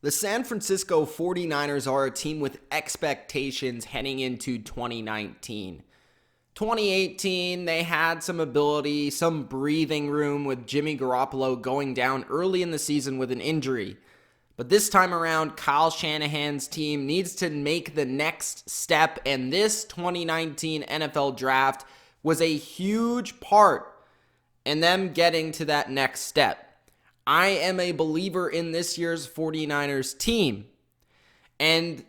The San Francisco 49ers are a team with expectations heading into 2019. 2018, they had some ability, some breathing room with Jimmy Garoppolo going down early in the season with an injury. But this time around, Kyle Shanahan's team needs to make the next step, and this 2019 NFL draft was a huge part in them getting to that next step. I am a believer in this year's 49ers team, and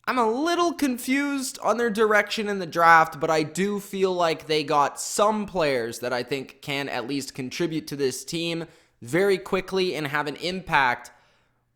I'm a little confused on their direction in the draft, but I do feel like they got some players that I think can at least contribute to this team very quickly and have an impact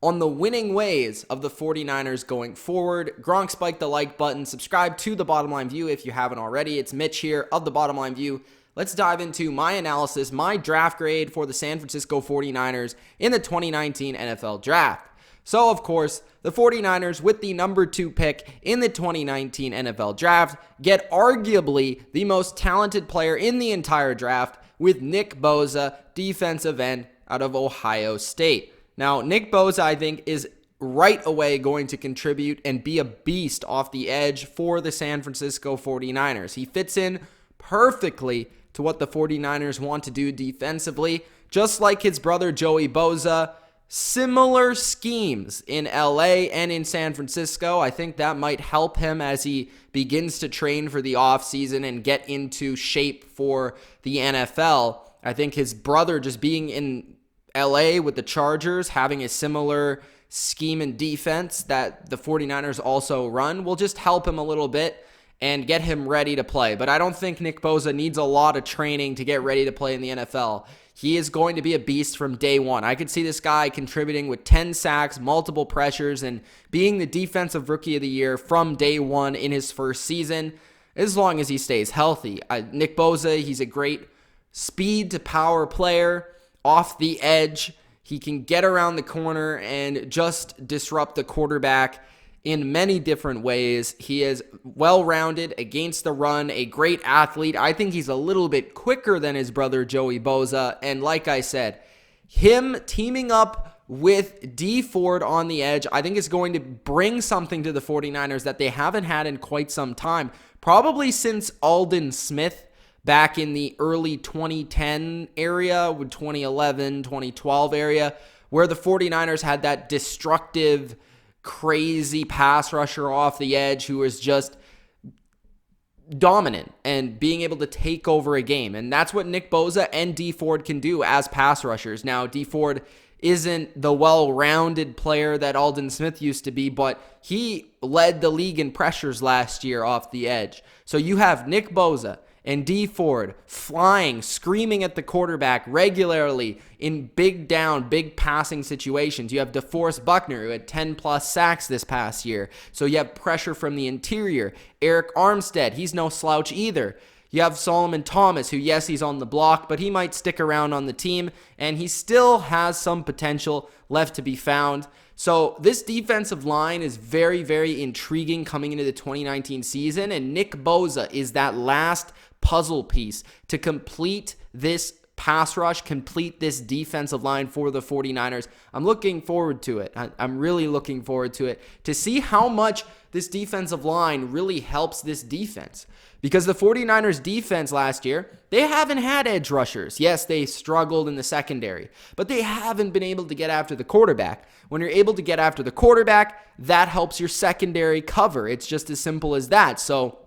on the winning ways of the 49ers going forward. Gronk, spike the like button. Subscribe to The Bottom Line View if you haven't already. It's Mitch here of The Bottom Line View. Let's dive into my analysis, my draft grade for the San Francisco 49ers in the 2019 NFL Draft. So, of course, the 49ers, with the number 2 pick in the 2019 NFL Draft, get arguably the most talented player in the entire draft with Nick Bosa, defensive end out of Ohio State. Now, Nick Bosa, I think, is right away going to contribute and be a beast off the edge for the San Francisco 49ers. He fits in perfectly to what the 49ers want to do defensively, just like his brother Joey Bosa. Similar schemes in LA and in San Francisco. I think that might help him as he begins to train for the offseason and get into shape for the NFL. I think his brother just being in LA with the Chargers, having a similar scheme and defense that the 49ers also run, will just help him a little bit and get him ready to play. But I don't think Nick Bosa needs a lot of training to get ready to play in the NFL. He is going to be a beast from day one. I could see this guy contributing with 10 sacks, multiple pressures, and being the defensive rookie of the year from day one in his first season, as long as he stays healthy. Nick Bosa, he's a great speed to power player off the edge. He can get around the corner and just disrupt the quarterback in many different ways. He is well-rounded against the run, a great athlete. I think he's a little bit quicker than his brother Joey Bosa. And like I said, him teaming up with Dee Ford on the edge, I think is going to bring something to the 49ers that they haven't had in quite some time. Probably since Aldon Smith back in the early 2010 area, with 2011, 2012 area, where the 49ers had that destructive, crazy pass rusher off the edge who was just dominant and being able to take over a game. And that's what Nick Bosa and Dee Ford can do as pass rushers. Now, Dee Ford isn't the well-rounded player that Aldon Smith used to be, but he led the league in pressures last year off the edge. So you have Nick Bosa and Dee Ford flying, screaming at the quarterback regularly in big down, big passing situations. You have DeForest Buckner, who had 10-plus sacks this past year. So you have pressure from the interior. Eric Armstead, he's no slouch either. You have Solomon Thomas, who, yes, he's on the block, but he might stick around on the team, and he still has some potential left to be found. So this defensive line is very, very intriguing coming into the 2019 season, and Nick Bosa is that last puzzle piece to complete this pass rush, complete this defensive line for the 49ers. I'm looking forward to it. I'm really looking forward to it, to see how much this defensive line really helps this defense. Because the 49ers defense last year, they haven't had edge rushers. Yes, they struggled in the secondary, but they haven't been able to get after the quarterback. When you're able to get after the quarterback, that helps your secondary cover. It's just as simple as that. So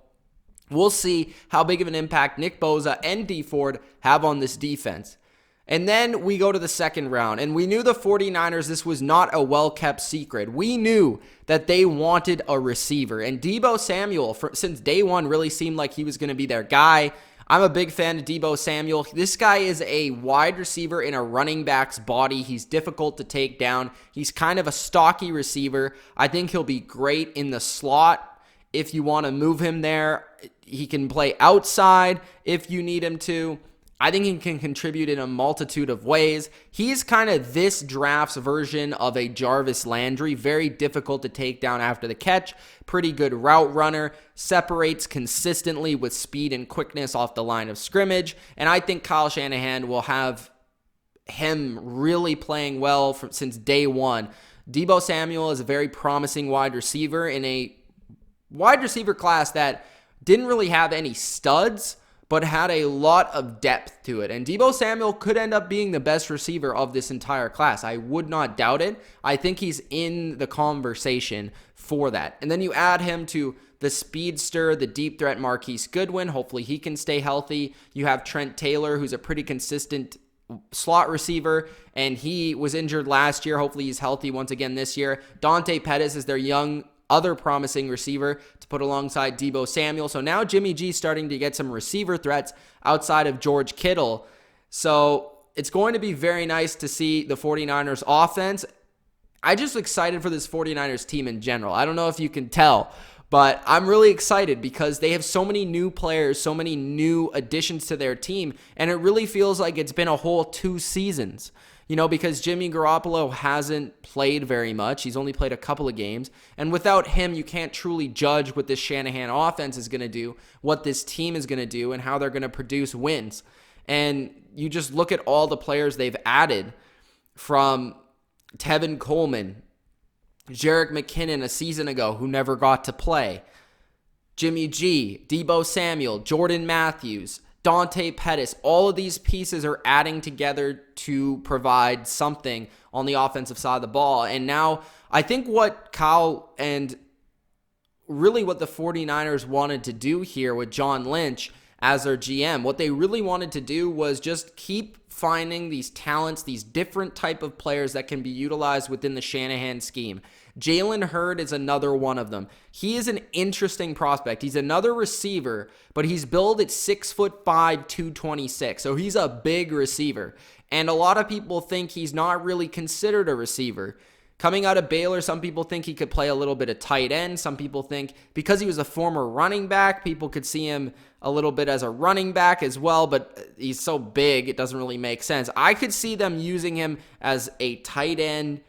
we'll see how big of an impact Nick Bosa and Dee Ford have on this defense. And then we go to the second round, and we knew the 49ers, this was not a well-kept secret. We knew that they wanted a receiver, and Deebo Samuel, since day one, really seemed like he was going to be their guy. I'm a big fan of Deebo Samuel. This guy is a wide receiver in a running back's body. He's difficult to take down. He's kind of a stocky receiver. I think he'll be great in the slot if you want to move him there. He can play outside if you need him to. I think he can contribute in a multitude of ways. He's kind of this draft's version of a Jarvis Landry. Very difficult to take down after the catch. Pretty good route runner. Separates consistently with speed and quickness off the line of scrimmage. And I think Kyle Shanahan will have him really playing well since day one. Deebo Samuel is a very promising wide receiver in a wide receiver class that didn't really have any studs, but had a lot of depth to it. And Deebo Samuel could end up being the best receiver of this entire class. I would not doubt it. I think he's in the conversation for that. And then you add him to the speedster, the deep threat Marquise Goodwin. Hopefully he can stay healthy. You have Trent Taylor, who's a pretty consistent slot receiver, and he was injured last year. Hopefully he's healthy once again this year. Dante Pettis is their young other promising receiver to put alongside Deebo Samuel. So now Jimmy G starting to get some receiver threats outside of George Kittle. So it's going to be very nice to see the 49ers offense. I'm just excited for this 49ers team in general. I don't know if you can tell, but I'm really excited because they have so many new players, so many new additions to their team, and it really feels like it's been a whole 2 seasons. Because Jimmy Garoppolo hasn't played very much. He's only played a couple of games. And without him, you can't truly judge what this Shanahan offense is going to do, what this team is going to do, and how they're going to produce wins. And you just look at all the players they've added, from Tevin Coleman, Jerick McKinnon a season ago who never got to play, Jimmy G, Deebo Samuel, Jordan Matthews, Dante Pettis. All of these pieces are adding together to provide something on the offensive side of the ball. And now I think what Kyle and really what the 49ers wanted to do here with John Lynch as their GM, what they really wanted to do was just keep finding these talents, these different type of players that can be utilized within the Shanahan scheme. Jalen Hurd is another one of them. He is an interesting prospect. He's another receiver, but he's billed at 6'5", 226. So he's a big receiver. And a lot of people think he's not really considered a receiver. Coming out of Baylor, some people think he could play a little bit of tight end. Some people think because he was a former running back, people could see him a little bit as a running back as well, but he's so big, it doesn't really make sense. I could see them using him as a tight end,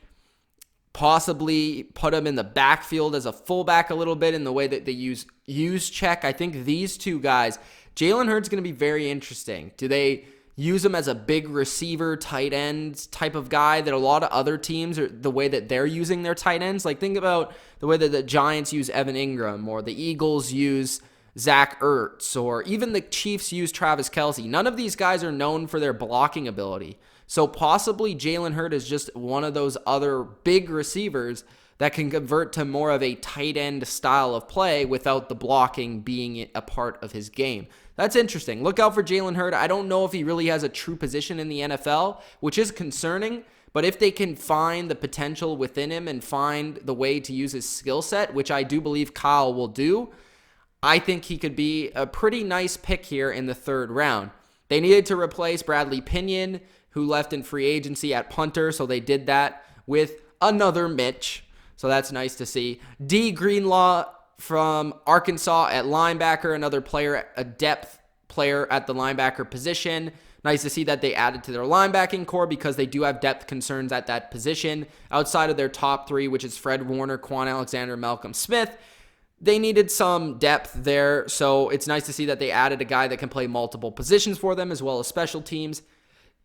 possibly put him in the backfield as a fullback a little bit in the way that they use check. I think these two guys, Jalen Hurd's going to be very interesting. Do they use him as a big receiver, tight end type of guy that a lot of other teams are the way that they're using their tight ends? Like think about the way that the Giants use Evan Ingram, or the Eagles use Zach Ertz, or even the Chiefs use Travis Kelce. None of these guys are known for their blocking ability. So possibly Jalen Hurd is just one of those other big receivers that can convert to more of a tight end style of play without the blocking being a part of his game. That's interesting. Look out for Jalen Hurd. I don't know if he really has a true position in the NFL, which is concerning, but if they can find the potential within him and find the way to use his skill set, which I do believe Kyle will do, I think he could be a pretty nice pick here in the 3rd round. They needed to replace Bradley Pinion, who left in free agency at punter, so they did that with another Mitch. So that's nice to see. D. Greenlaw from Arkansas at linebacker, another player, a depth player at the linebacker position. Nice to see that they added to their linebacking core because they do have depth concerns at that position. Outside of their top 3, which is Fred Warner, Quan Alexander, Malcolm Smith, they needed some depth there. So it's nice to see that they added a guy that can play multiple positions for them as well as special teams.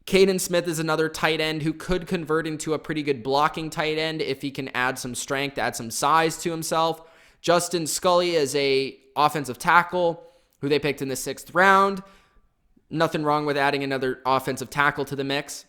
Caden Smith is another tight end who could convert into a pretty good blocking tight end if he can add some strength, add some size to himself. Justin Skully is a offensive tackle who they picked in the 6th round. Nothing wrong with adding another offensive tackle to the mix.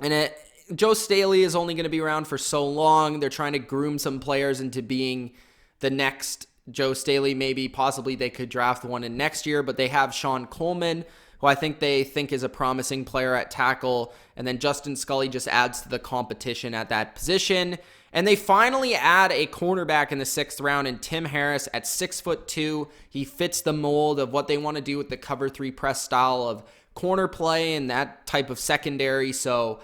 And Joe Staley is only going to be around for so long. They're trying to groom some players into being the next Joe Staley. Maybe possibly they could draft one in next year, but they have Sean Coleman, who I think they think is a promising player at tackle. And then Justin Skully just adds to the competition at that position. And they finally add a cornerback in the 6th round in Tim Harris at 6'2". He fits the mold of what they want to do with the cover 3 press style of corner play and that type of secondary. So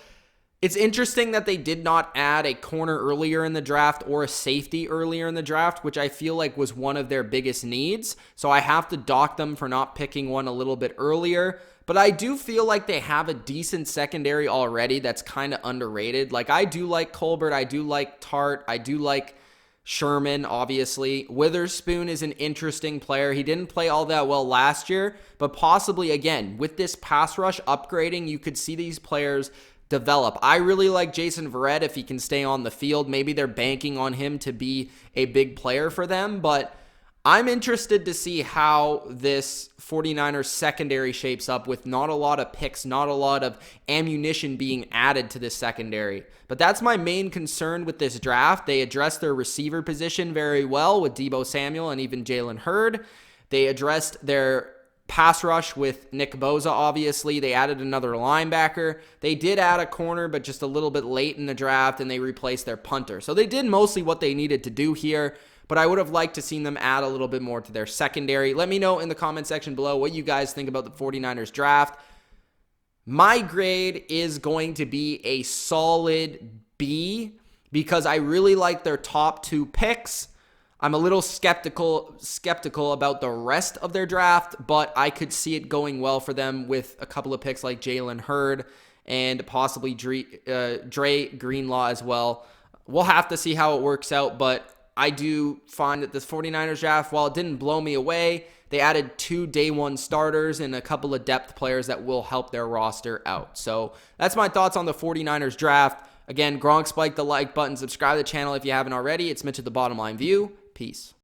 it's interesting that they did not add a corner earlier in the draft or a safety earlier in the draft, which I feel like was one of their biggest needs. So I have to dock them for not picking one a little bit earlier. But I do feel like they have a decent secondary already that's kind of underrated. Like I do like Colbert, I do like Tart, I do like Sherman, obviously. Witherspoon is an interesting player. He didn't play all that well last year, but possibly, again, with this pass rush upgrading, you could see these players develop. I really like Jason Verret if he can stay on the field. Maybe they're banking on him to be a big player for them, but I'm interested to see how this 49ers secondary shapes up with not a lot of picks, not a lot of ammunition being added to this secondary. But that's my main concern with this draft. They addressed their receiver position very well with Deebo Samuel and even Jalen Hurd. They addressed their pass rush with Nick Bosa, obviously. They added another linebacker. They did add a corner, but just a little bit late in the draft, and they replaced their punter. So they did mostly what they needed to do here, but I would have liked to seen them add a little bit more to their secondary. Let me know in the comment section below what you guys think about the 49ers draft. My grade is going to be a solid B because I really like their top 2 picks. I'm a little skeptical about the rest of their draft, but I could see it going well for them with a couple of picks like Jalen Hurd and possibly Dre Greenlaw as well. We'll have to see how it works out, but I do find that this 49ers draft, while it didn't blow me away, they added 2 day 1 starters and a couple of depth players that will help their roster out. So that's my thoughts on the 49ers draft. Again, Gronk, spike the like button, subscribe to the channel if you haven't already. It's Mitch of TheBottomLineView. Peace.